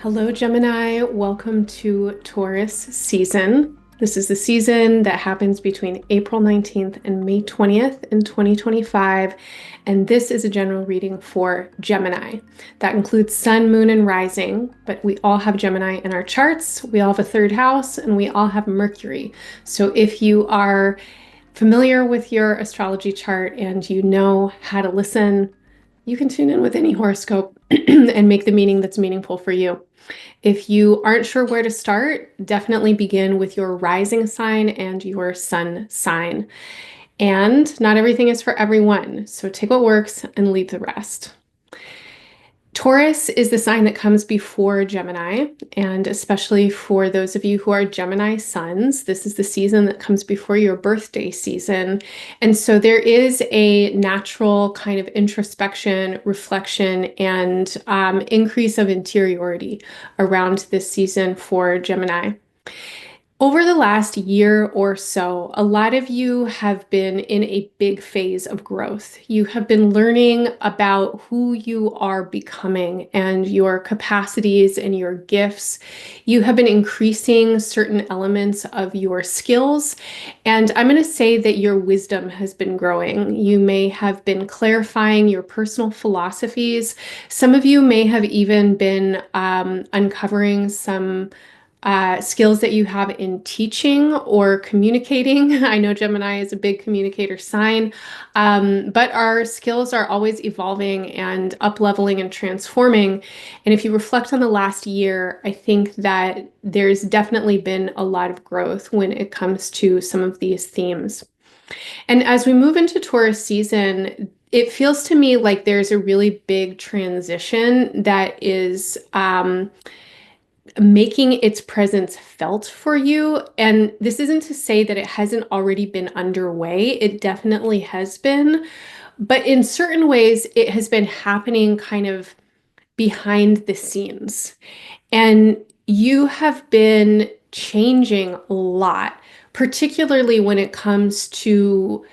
Hello, Gemini. Welcome to Taurus season. This is the season that happens between April 19th and May 20th in 2025. And this is a general reading for Gemini. That includes sun, moon, and rising, but we all have Gemini in our charts. We all have a third house and we all have Mercury. So if you are familiar with your astrology chart and you know how to listen, you can tune in with any horoscope and make the meaning that's meaningful for you. If you aren't sure where to start, definitely begin with your rising sign and your sun sign. And not everything is for everyone, so take what works and leave the rest. Taurus is the sign that comes before Gemini, and especially for those of you who are Gemini suns, this is the season that comes before your birthday season. And so there is a natural kind of introspection, reflection, and increase of interiority around this season for Gemini. Over the last year or so, a lot of you have been in a big phase of growth. You have been learning about who you are becoming and your capacities and your gifts. You have been increasing certain elements of your skills. And I'm going to say that your wisdom has been growing. You may have been clarifying your personal philosophies. Some of you may have even been uncovering some skills that you have in teaching or communicating. I know Gemini is a big communicator sign, but our skills are always evolving and up-leveling and transforming. And if you reflect on the last year, I think that there's definitely been a lot of growth when it comes to some of these themes. And as we move into Taurus season, it feels to me like there's a really big transition that is making its presence felt for you. And this isn't to say that it hasn't already been underway. It definitely has been. But in certain ways, it has been happening kind of behind the scenes. And you have been changing a lot, particularly when it comes to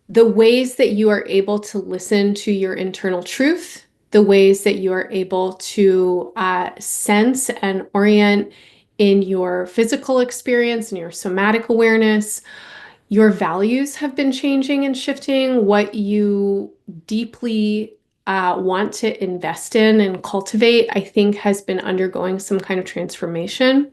the ways that you are able to listen to your internal truth, the ways that you are able to sense and orient in your physical experience and your somatic awareness. Your values have been changing and shifting. What you deeply want to invest in and cultivate, I think, has been undergoing some kind of transformation.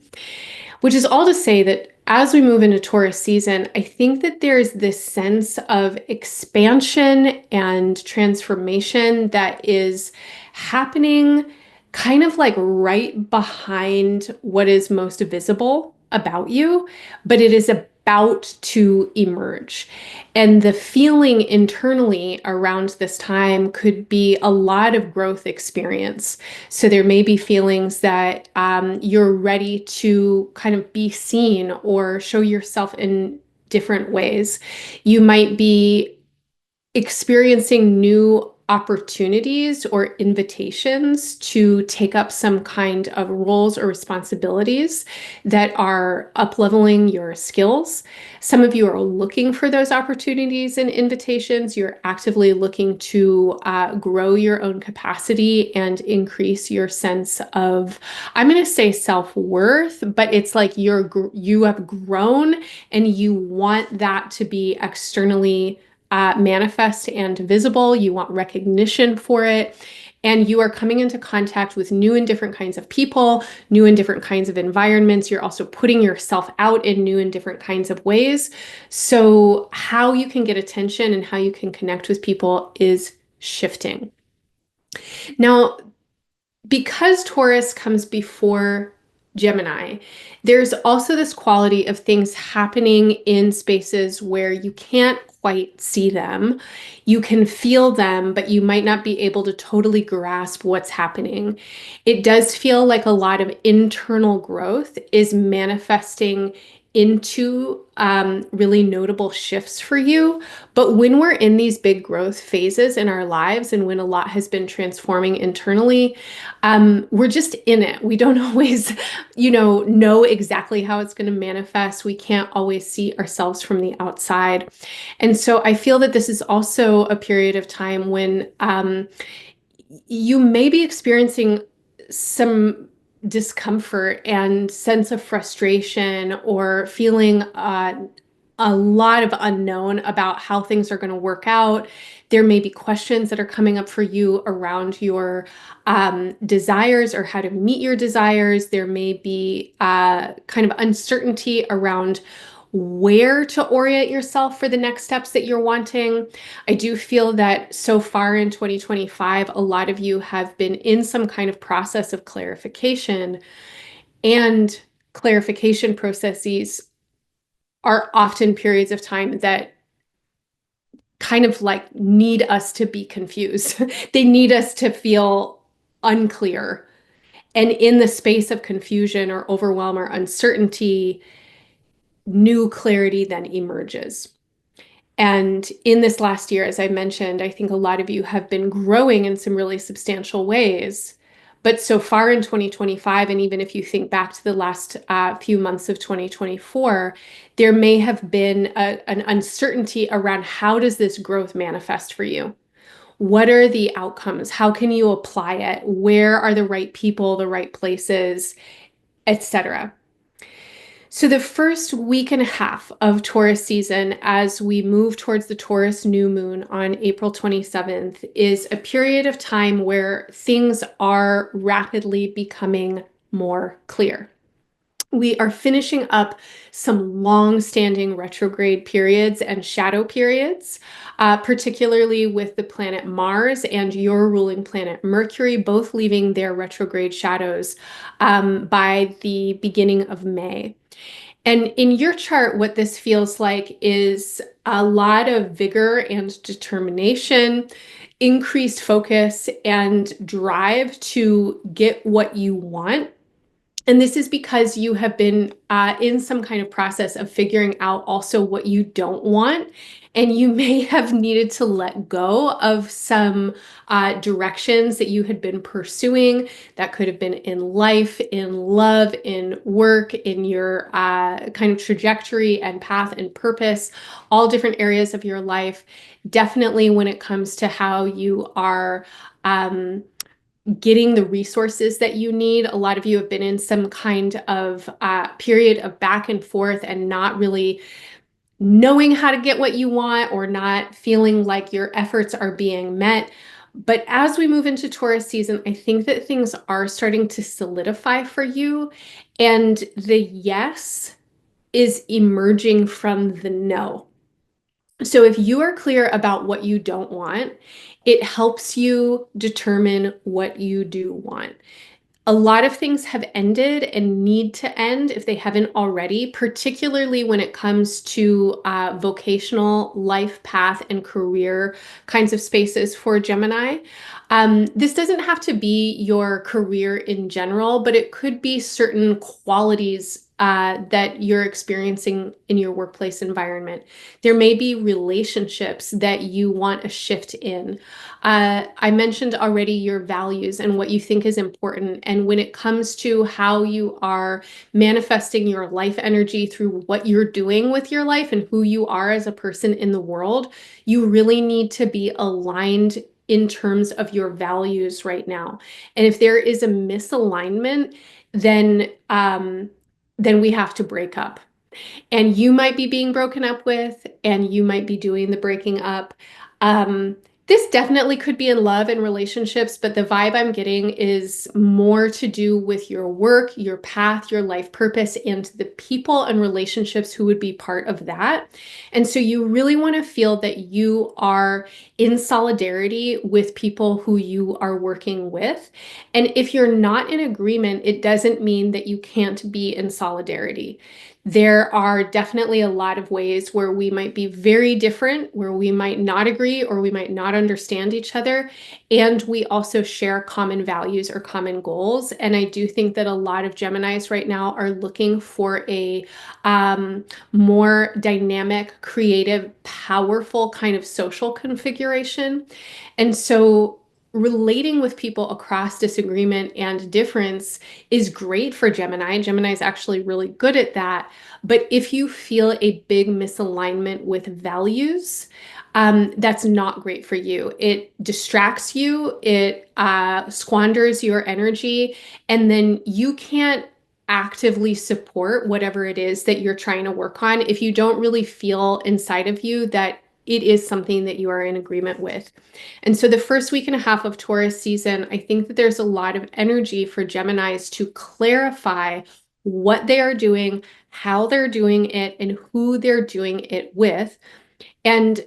Which is all to say that as we move into Taurus season, I think that there's this sense of expansion and transformation that is happening kind of like right behind what is most visible about you, but it is about to emerge. And the feeling internally around this time could be a lot of growth experience. So there may be feelings that you're ready to kind of be seen or show yourself in different ways. You might be experiencing new opportunities or invitations to take up some kind of roles or responsibilities that are up-leveling your skills. Some of you are looking for those opportunities and invitations. You're actively looking to grow your own capacity and increase your sense of, I'm going to say self-worth, but it's like you have grown and you want that to be externally manifest and visible. You want recognition for it. And you are coming into contact with new and different kinds of people, new and different kinds of environments. You're also putting yourself out in new and different kinds of ways. So how you can get attention and how you can connect with people is shifting. Now, because Taurus comes before Gemini, there's also this quality of things happening in spaces where you can't quite see them. You can feel them, but you might not be able to totally grasp what's happening. It does feel like a lot of internal growth is manifesting into really notable shifts for you. But when we're in these big growth phases in our lives and when a lot has been transforming internally, we're just in it. We don't always, know exactly how it's going to manifest. We can't always see ourselves from the outside. And so I feel that this is also a period of time when you may be experiencing some discomfort and sense of frustration or feeling a lot of unknown about how things are going to work out. There may be questions that are coming up for you around your desires or how to meet your desires. There may be kind of uncertainty around where to orient yourself for the next steps that you're wanting. I do feel that so far in 2025, a lot of you have been in some kind of process of clarification, and clarification processes are often periods of time that kind of like need us to be confused. They need us to feel unclear. And in the space of confusion or overwhelm or uncertainty, new clarity then emerges. And in this last year, as I mentioned, I think a lot of you have been growing in some really substantial ways. But so far in 2025, and even if you think back to the last few months of 2024, there may have been an uncertainty around how does this growth manifest for you? What are the outcomes? How can you apply it? Where are the right people, the right places, etc.? So the first week and a half of Taurus season, as we move towards the Taurus new moon on April 27th, is a period of time where things are rapidly becoming more clear. We are finishing up some long-standing retrograde periods and shadow periods, particularly with the planet Mars and your ruling planet Mercury, both leaving their retrograde shadows by the beginning of May. And in your chart, what this feels like is a lot of vigor and determination, increased focus and drive to get what you want. And this is because you have been in some kind of process of figuring out also what you don't want. And you may have needed to let go of some directions that you had been pursuing. That could have been in life, in love, in work, in your kind of trajectory and path and purpose, all different areas of your life. Definitely when it comes to how you are getting the resources that you need. A lot of you have been in some kind of period of back and forth and not really knowing how to get what you want or not feeling like your efforts are being met. But as we move into Taurus season, I think that things are starting to solidify for you. And the yes is emerging from the no. So if you are clear about what you don't want, it helps you determine what you do want. A lot of things have ended and need to end if they haven't already, particularly when it comes to vocational life path and career kinds of spaces for Gemini. This doesn't have to be your career in general, but it could be certain qualities that you're experiencing in your workplace environment. There may be relationships that you want a shift in. I mentioned already your values and what you think is important. And when it comes to how you are manifesting your life energy through what you're doing with your life and who you are as a person in the world, you really need to be aligned in terms of your values right now. And if there is a misalignment, then we have to break up. And you might be being broken up with, and you might be doing the breaking up. This definitely could be in love and relationships, but the vibe I'm getting is more to do with your work, your path, your life purpose, and the people and relationships who would be part of that. And so you really want to feel that you are in solidarity with people who you are working with. And if you're not in agreement, it doesn't mean that you can't be in solidarity. There are definitely a lot of ways where we might be very different, where we might not agree or we might not understand each other. And we also share common values or common goals. And I do think that a lot of Geminis right now are looking for a more dynamic, creative, powerful kind of social configuration. And so relating with people across disagreement and difference is great for Gemini. Gemini is actually really good at that. But if you feel a big misalignment with values, that's not great for you. It distracts you, it squanders your energy, and then you can't actively support whatever it is that you're trying to work on if you don't really feel inside of you that it is something that you are in agreement with. And so the first week and a half of Taurus season, I think that there's a lot of energy for Geminis to clarify what they are doing, how they're doing it, and who they're doing it with. And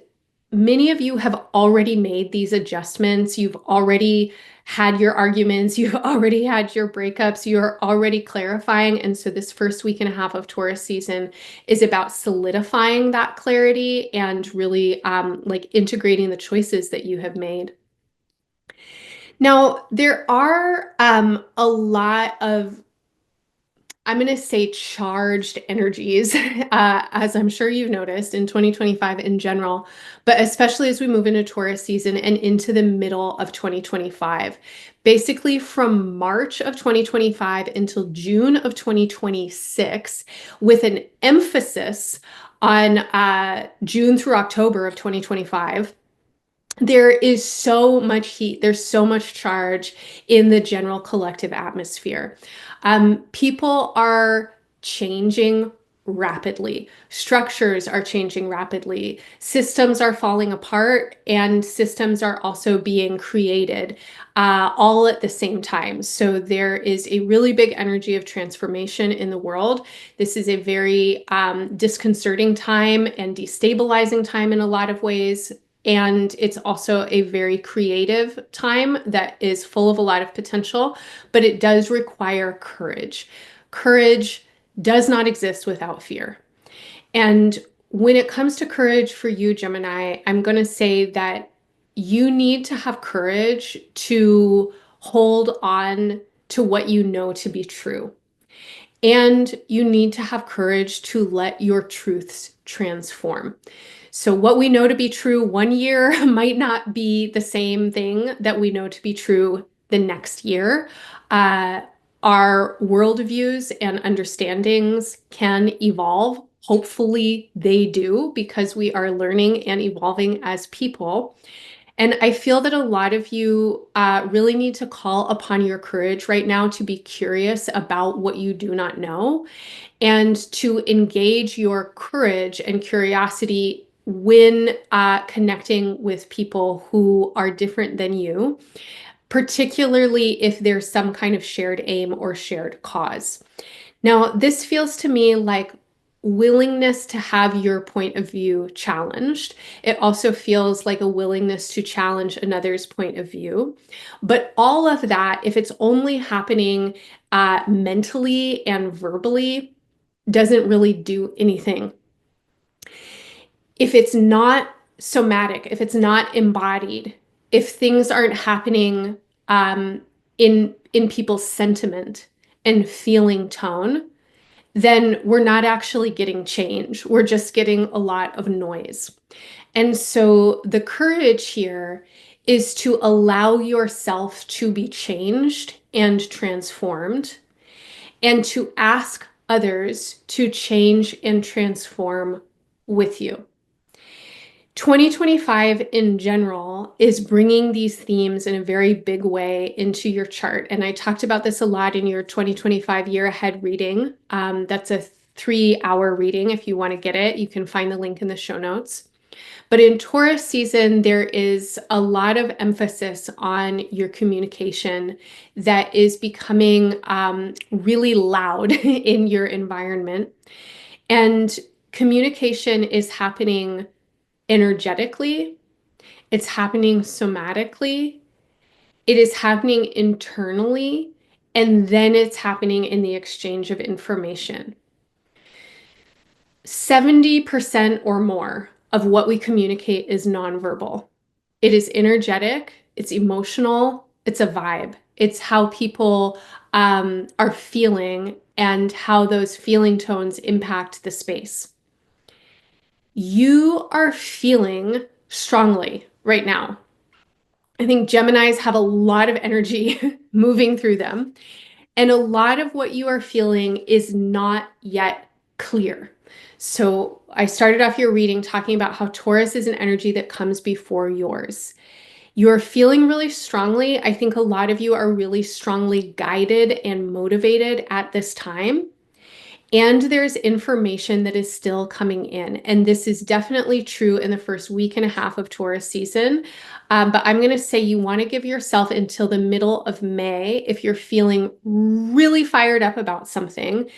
many of you have already made these adjustments. You've already had your arguments. You've already had your breakups. You're already clarifying. And so this first week and a half of Taurus season is about solidifying that clarity and really like integrating the choices that you have made. Now, there are a lot of, I'm going to say, charged energies, as I'm sure you've noticed in 2025 in general, but especially as we move into Taurus season and into the middle of 2025. Basically, from March of 2025 until June of 2026, with an emphasis on June through October of 2025. There is so much heat, there's so much charge in the general collective atmosphere. People are changing rapidly. Structures are changing rapidly. Systems are falling apart, and systems are also being created all at the same time. So there is a really big energy of transformation in the world. This is a very disconcerting time and destabilizing time in a lot of ways. And it's also a very creative time that is full of a lot of potential, but it does require courage. Courage does not exist without fear. And when it comes to courage for you, Gemini, I'm going to say that you need to have courage to hold on to what you know to be true. And you need to have courage to let your truths transform. So what we know to be true one year might not be the same thing that we know to be true the next year. Our worldviews and understandings can evolve. Hopefully they do, because we are learning and evolving as people. And I feel that a lot of you really need to call upon your courage right now to be curious about what you do not know, and to engage your courage and curiosity when connecting with people who are different than you, particularly if there's some kind of shared aim or shared cause. Now, this feels to me like willingness to have your point of view challenged. It also feels like a willingness to challenge another's point of view. But all of that, if it's only happening mentally and verbally, doesn't really do anything. If it's not somatic, if it's not embodied, if things aren't happening in people's sentiment and feeling tone, then we're not actually getting change. We're just getting a lot of noise. And so the courage here is to allow yourself to be changed and transformed, and to ask others to change and transform with you. 2025 in general is bringing these themes in a very big way into your chart. And I talked about this a lot in your 2025 year ahead reading. That's a 3-hour reading. If you want to get it, you can find the link in the show notes. But in Taurus season, there is a lot of emphasis on your communication that is becoming really loud in your environment. And communication is happening energetically, it's happening somatically, it is happening internally, and then it's happening in the exchange of information. 70% or more of what we communicate is nonverbal. It is energetic, it's emotional, it's a vibe. It's how people are feeling and how those feeling tones impact the space. You are feeling strongly right now. I think Geminis have a lot of energy moving through them. And a lot of what you are feeling is not yet clear. So I started off your reading talking about how Taurus is an energy that comes before yours. You're feeling really strongly. I think a lot of you are really strongly guided and motivated at this time. And there's information that is still coming in. And this is definitely true in the first week and a half of Taurus season. But I'm going to say you want to give yourself until the middle of May if you're feeling really fired up about something.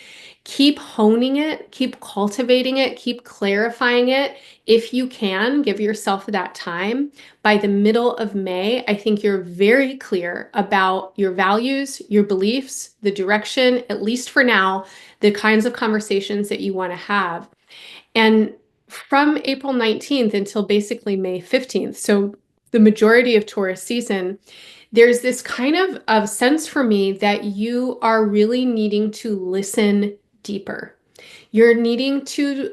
Keep honing it, keep cultivating it, keep clarifying it. If you can, give yourself that time. By the middle of May, I think you're very clear about your values, your beliefs, the direction, at least for now, the kinds of conversations that you want to have. And from April 19th until basically May 15th, so the majority of Taurus season, there's this kind of sense for me that you are really needing to listen deeper. You're needing to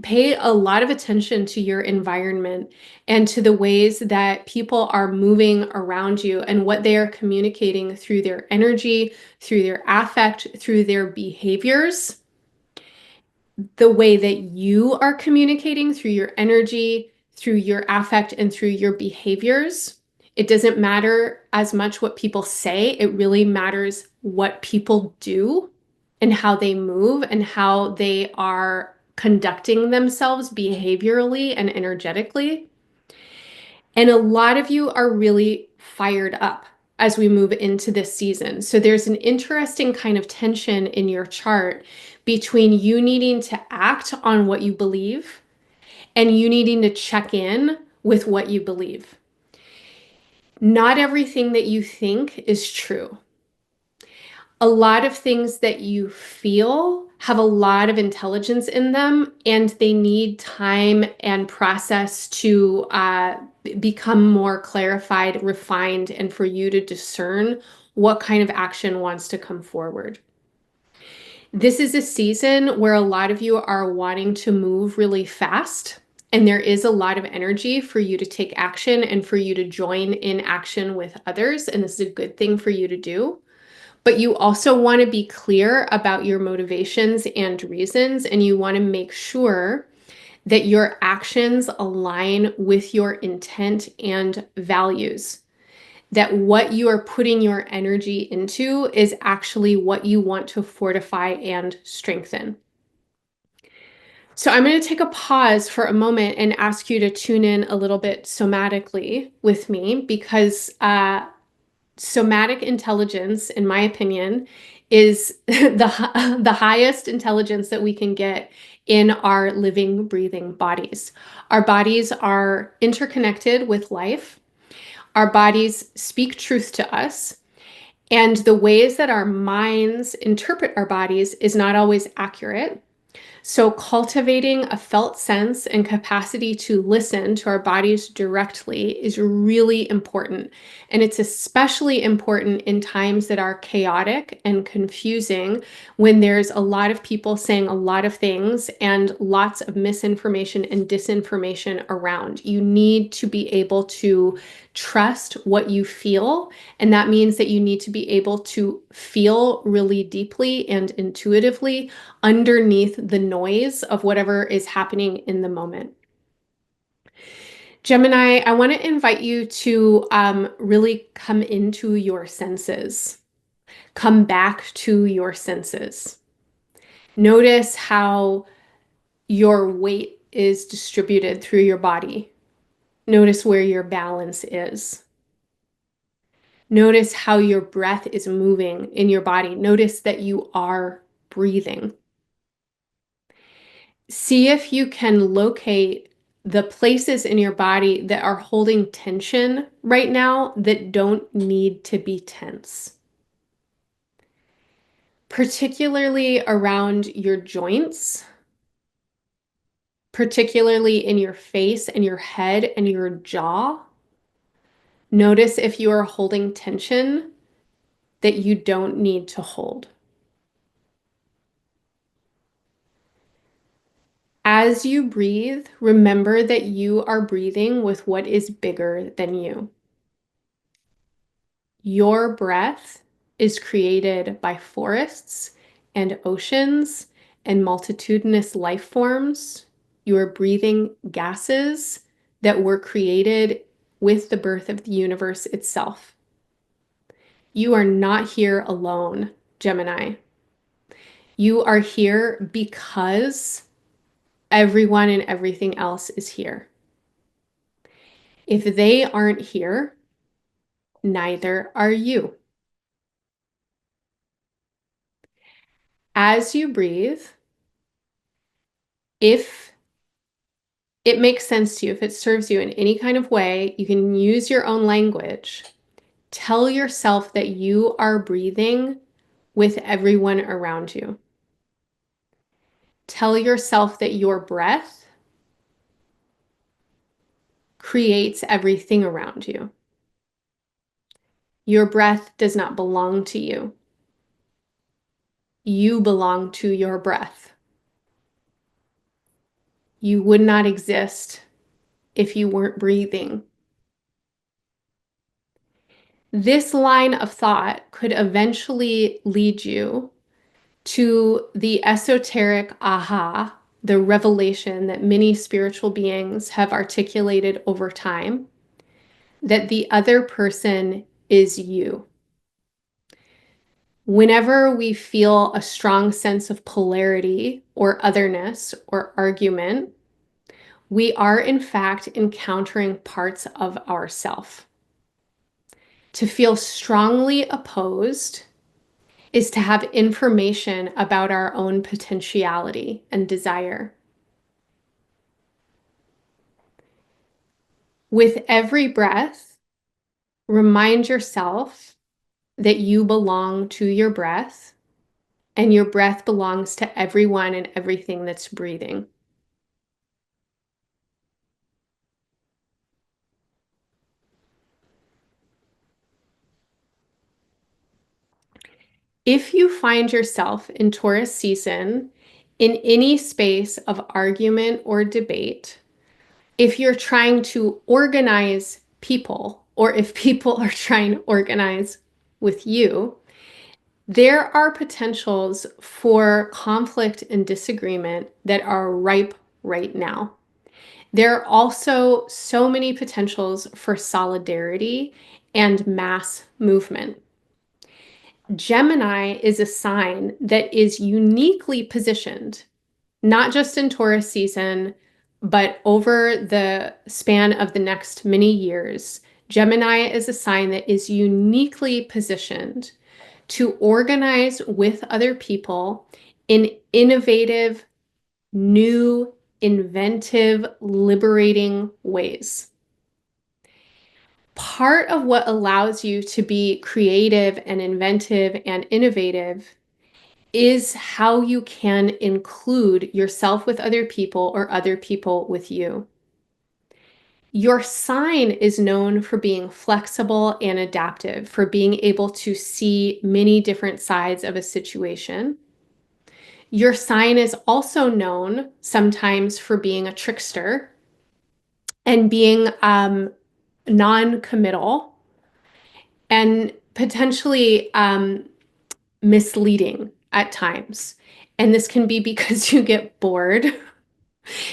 pay a lot of attention to your environment and to the ways that people are moving around you and what they are communicating through their energy, through their affect, through their behaviors, the way that you are communicating through your energy, through your affect, and through your behaviors. It doesn't matter as much what people say, it really matters what people do and how they move and how they are conducting themselves behaviorally and energetically. And a lot of you are really fired up as we move into this season. So there's an interesting kind of tension in your chart between you needing to act on what you believe and you needing to check in with what you believe. Not everything that you think is true. A lot of things that you feel have a lot of intelligence in them, and they need time and process to become more clarified, refined, and for you to discern what kind of action wants to come forward. This is a season where a lot of you are wanting to move really fast, and there is a lot of energy for you to take action and for you to join in action with others, and this is a good thing for you to do. But you also want to be clear about your motivations and reasons, and you want to make sure that your actions align with your intent and values. That what you are putting your energy into is actually what you want to fortify and strengthen. So I'm going to take a pause for a moment and ask you to tune in a little bit somatically with me because somatic intelligence, in my opinion, is the highest intelligence that we can get in our living, breathing bodies. Our bodies are interconnected with life. Our bodies speak truth to us. And the ways that our minds interpret our bodies is not always accurate. So, cultivating a felt sense and capacity to listen to our bodies directly is really important. And it's especially important in times that are chaotic and confusing when there's a lot of people saying a lot of things and lots of misinformation and disinformation around. You need to be able to trust what you feel. And that means that you need to be able to feel really deeply and intuitively underneath the noise of whatever is happening in the moment. Gemini, I want to invite you to really come into your senses, come back to your senses. Notice how your weight is distributed through your body. Notice where your balance is. Notice how your breath is moving in your body. Notice that you are breathing. See if you can locate the places in your body that are holding tension right now that don't need to be tense. Particularly around your joints, particularly in your face and your head and your jaw. Notice if you are holding tension that you don't need to hold. As you breathe, remember that you are breathing with what is bigger than you. Your breath is created by forests and oceans and multitudinous life forms. You are breathing gases that were created with the birth of the universe itself. You are not here alone, Gemini. You are here because everyone and everything else is here. If they aren't here, neither are you. As you breathe, if it makes sense to you, if it serves you in any kind of way, you can use your own language. Tell yourself that you are breathing with everyone around you. Tell yourself that your breath creates everything around you. Your breath does not belong to you. You belong to your breath. You would not exist if you weren't breathing. This line of thought could eventually lead you to the esoteric aha, the revelation that many spiritual beings have articulated over time, that the other person is you. Whenever we feel a strong sense of polarity or otherness or argument, we are in fact encountering parts of ourself. To feel strongly opposed is to have information about our own potentiality and desire. With every breath, remind yourself that you belong to your breath, and your breath belongs to everyone and everything that's breathing. If you find yourself in Taurus season in any space of argument or debate, if you're trying to organize people, or if people are trying to organize with you, there are potentials for conflict and disagreement that are ripe right now. There are also so many potentials for solidarity and mass movement. Gemini is a sign that is uniquely positioned, not just in Taurus season, but over the span of the next many years. Gemini is a sign that is uniquely positioned to organize with other people in innovative, new, inventive, liberating ways. Part of what allows you to be creative and inventive and innovative is how you can include yourself with other people or other people with you. Your sign is known for being flexible and adaptive, for being able to see many different sides of a situation. Your sign is also known sometimes for being a trickster and being non-committal and potentially misleading at times. And this can be because you get bored.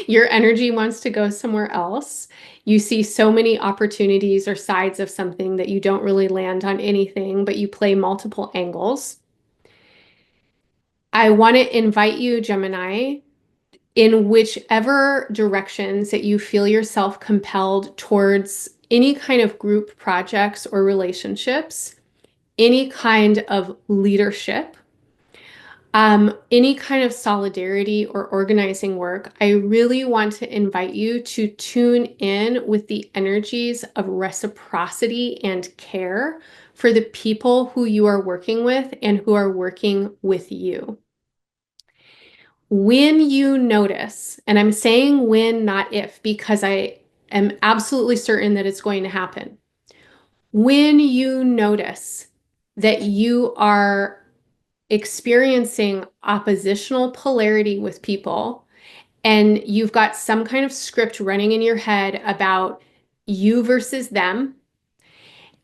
Your energy wants to go somewhere else. You see so many opportunities or sides of something that you don't really land on anything, but you play multiple angles. I want to invite you, Gemini, in whichever directions that you feel yourself compelled towards any kind of group projects or relationships, any kind of leadership, any kind of solidarity or organizing work, I really want to invite you to tune in with the energies of reciprocity and care for the people who you are working with and who are working with you. When you notice, and I'm saying when, not if, because I am absolutely certain that it's going to happen. When you notice that you are experiencing oppositional polarity with people, and you've got some kind of script running in your head about you versus them,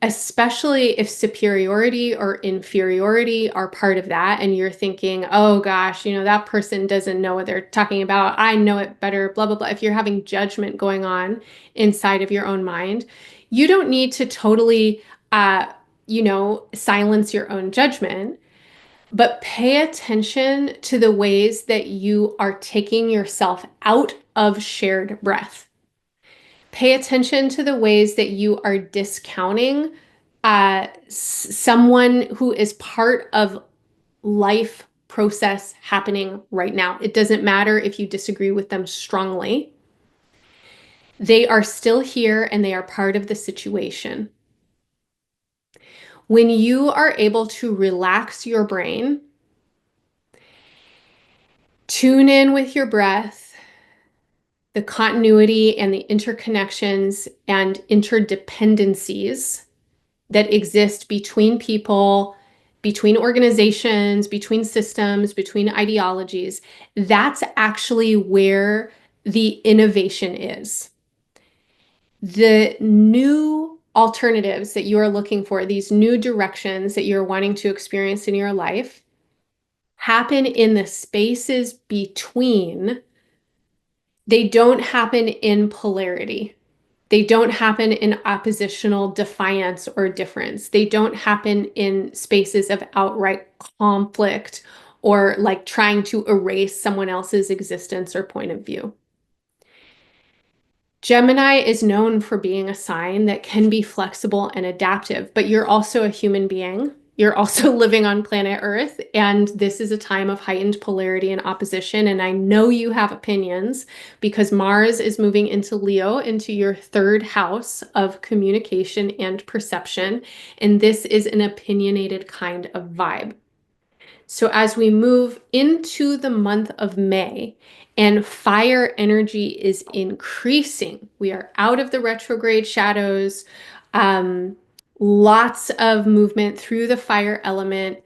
especially if superiority or inferiority are part of that, and you're thinking, oh gosh, that person doesn't know what they're talking about. I know it better, blah, blah, blah. If you're having judgment going on inside of your own mind, you don't need to totally, silence your own judgment, but pay attention to the ways that you are taking yourself out of shared breath. Pay attention to the ways that you are discounting someone who is part of life process happening right now. It doesn't matter if you disagree with them strongly. They are still here and they are part of the situation. When you are able to relax your brain, tune in with your breath, the continuity and the interconnections and interdependencies that exist between people, between organizations, between systems, between ideologies, that's actually where the innovation is. The new alternatives that you are looking for, these new directions that you're wanting to experience in your life, happen in the spaces between. They don't happen in polarity. They don't happen in oppositional defiance or difference. They don't happen in spaces of outright conflict or like trying to erase someone else's existence or point of view. Gemini is known for being a sign that can be flexible and adaptive, but you're also a human being. You're also living on planet Earth, and this is a time of heightened polarity and opposition. And I know you have opinions because Mars is moving into Leo, into your third house of communication and perception. And this is an opinionated kind of vibe. So as we move into the month of May and fire energy is increasing, we are out of the retrograde shadows, lots of movement through the fire element.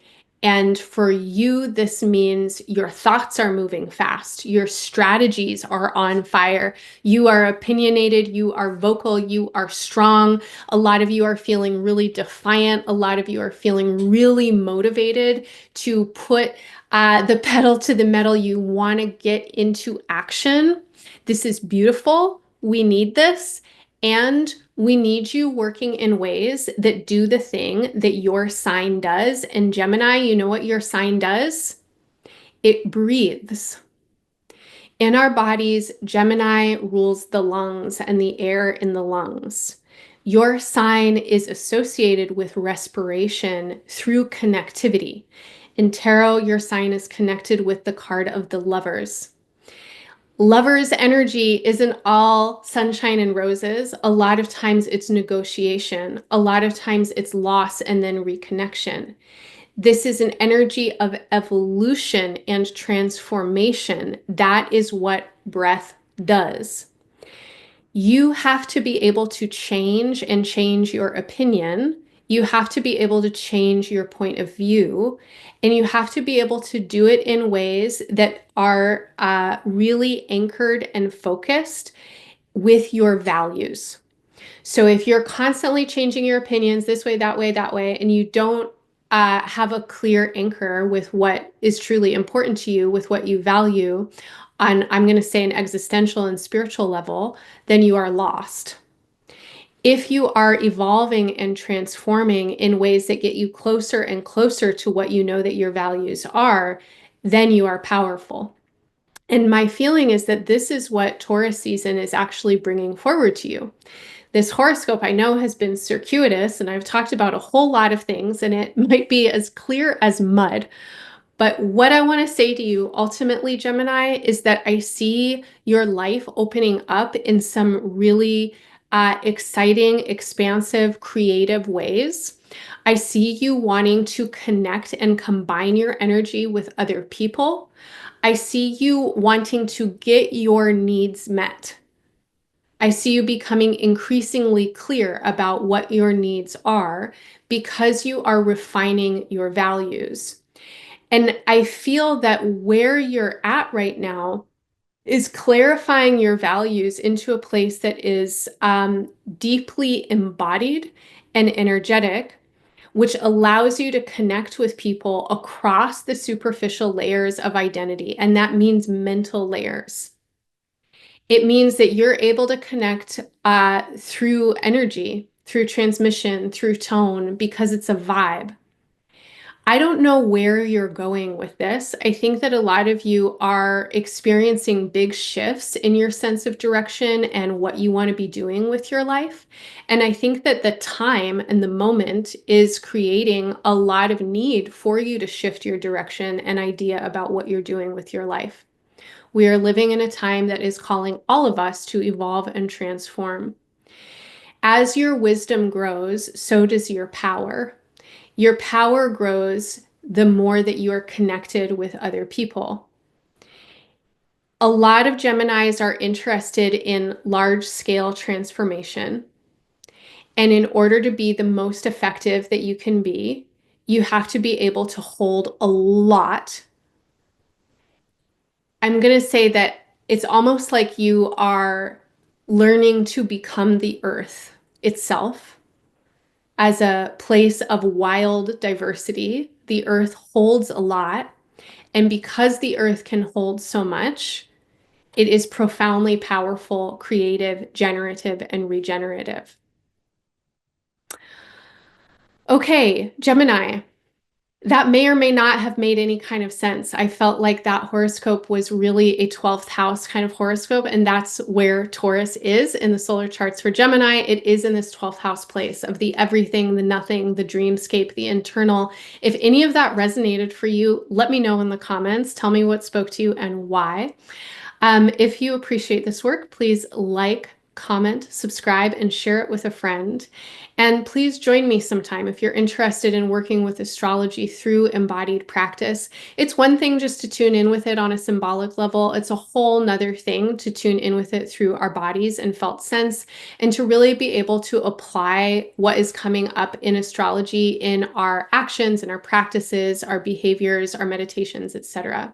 And for you, this means your thoughts are moving fast. Your strategies are on fire. You are opinionated. You are vocal. You are strong. A lot of you are feeling really defiant. A lot of you are feeling really motivated to put the pedal to the metal. You want to get into action. This is beautiful. We need this. And we need you working in ways that do the thing that your sign does. And Gemini, you know what your sign does? It breathes. In our bodies, Gemini rules the lungs and the air in the lungs. Your sign is associated with respiration through connectivity. In tarot, your sign is connected with the card of the Lovers. Lover's energy isn't all sunshine and roses. A lot of times it's negotiation. A lot of times it's loss and then reconnection. This is an energy of evolution and transformation. That is what breath does. You have to be able to change and change your opinion. You have to be able to change your point of view, and you have to be able to do it in ways that are really anchored and focused with your values. So if you're constantly changing your opinions this way, that way, and you don't have a clear anchor with what is truly important to you, with what you value on, I'm going to say, an existential and spiritual level, then you are lost. If you are evolving and transforming in ways that get you closer and closer to what you know that your values are, then you are powerful. And my feeling is that this is what Taurus season is actually bringing forward to you. This horoscope I know has been circuitous, and I've talked about a whole lot of things, and it might be as clear as mud. But what I want to say to you ultimately, Gemini, is that I see your life opening up in some really exciting, expansive, creative ways. I see you wanting to connect and combine your energy with other people. I see you wanting to get your needs met. I see you becoming increasingly clear about what your needs are because you are refining your values. And I feel that where you're at right now is clarifying your values into a place that is deeply embodied and energetic, which allows you to connect with people across the superficial layers of identity. And that means mental layers. It means that you're able to connect through energy, through transmission, through tone, because it's a vibe. I don't know where you're going with this. I think that a lot of you are experiencing big shifts in your sense of direction and what you want to be doing with your life. And I think that the time and the moment is creating a lot of need for you to shift your direction and idea about what you're doing with your life. We are living in a time that is calling all of us to evolve and transform. As your wisdom grows, so does your power. Your power grows the more that you are connected with other people. A lot of Geminis are interested in large-scale transformation. And in order to be the most effective that you can be, you have to be able to hold a lot. I'm going to say that it's almost like you are learning to become the earth itself as a place of wild diversity. The earth holds a lot. And because the earth can hold so much, it is profoundly powerful, creative, generative, and regenerative. Okay, Gemini. That may or may not have made any kind of sense. I felt like that horoscope was really a 12th house kind of horoscope, and that's where Taurus is in the solar charts for Gemini. It is in this 12th house place of the everything, the nothing, the dreamscape, the internal. If any of that resonated for you, let me know in the comments. Tell me what spoke to you and why. If you appreciate this work, please like, comment, subscribe, and share it with a friend. And please join me sometime if you're interested in working with astrology through embodied practice. It's one thing just to tune in with it on a symbolic level. It's a whole nother thing to tune in with it through our bodies and felt sense, and to really be able to apply what is coming up in astrology in our actions and our practices, our behaviors, our meditations, etc.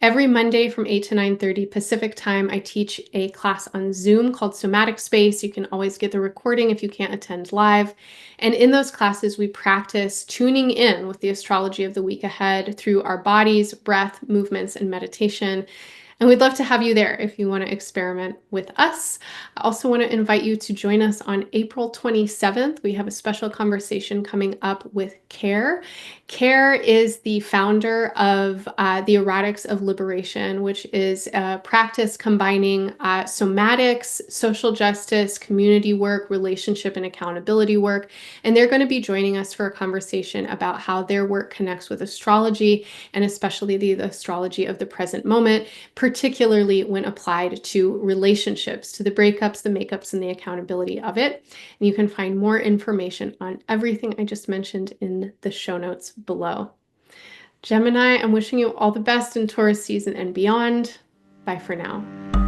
Every Monday from 8 to 9:30 Pacific time, I teach a class on Zoom called Somatic Space. You can always get the recording if you can't attend live. And in those classes, we practice tuning in with the astrology of the week ahead through our bodies, breath, movements, and meditation. And we'd love to have you there if you want to experiment with us. I also want to invite you to join us on April 27th. We have a special conversation coming up with Care. Care is the founder of the Erotics of Liberation, which is a practice combining somatics, social justice, community work, relationship, and accountability work. And they're going to be joining us for a conversation about how their work connects with astrology, and especially the astrology of the present moment, particularly when applied to relationships, to the breakups, the makeups, and the accountability of it. And you can find more information on everything I just mentioned in the show notes below. Gemini, I'm wishing you all the best in Taurus season and beyond. Bye for now.